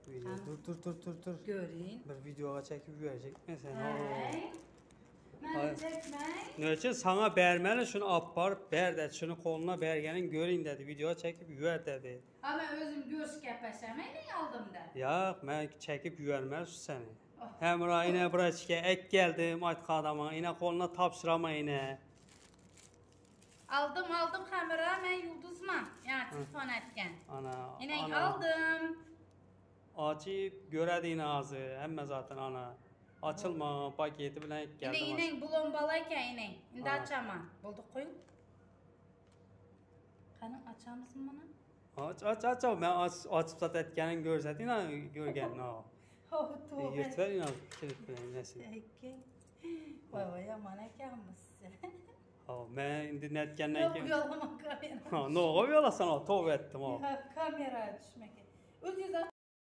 Video. Dur. Görün. Bir videoya çekip verecek mesela. Mən çəkmək. Nöçün sana bərməli şunu apar, bər də şunu koluna bərgənin görün dedi. Videoya çəkib yüər dedi. Ama özüm göz kəpəşəməklə aldım da. Yox, mən çəkib yüərməli səni. Həmra yine bura çıxə ek gəldim aytıq adama. Yine koluna tapşırama yine. Aldım kamera, mən Yulduzman. Yəni telefon ətkən. Ana. Yine aldım. Açıb görədi yine ağzı. Həmmə zaten ana. Açılma paketi bilen geldim. Yine bulombalayken yine. İndi açamam. Bulduk koyun. Kanım açar mısın bana? Aç. Ben açıp zaten etkenin görsədi yine görgən. Yırtver yine kilip bilen nəsil. Peki. Vay yaman əkanmışsın. Ben indi netkenden Yok yolama kamera. Ne oluyor la sana? Tov ettim o. Kamera düşmek. Öz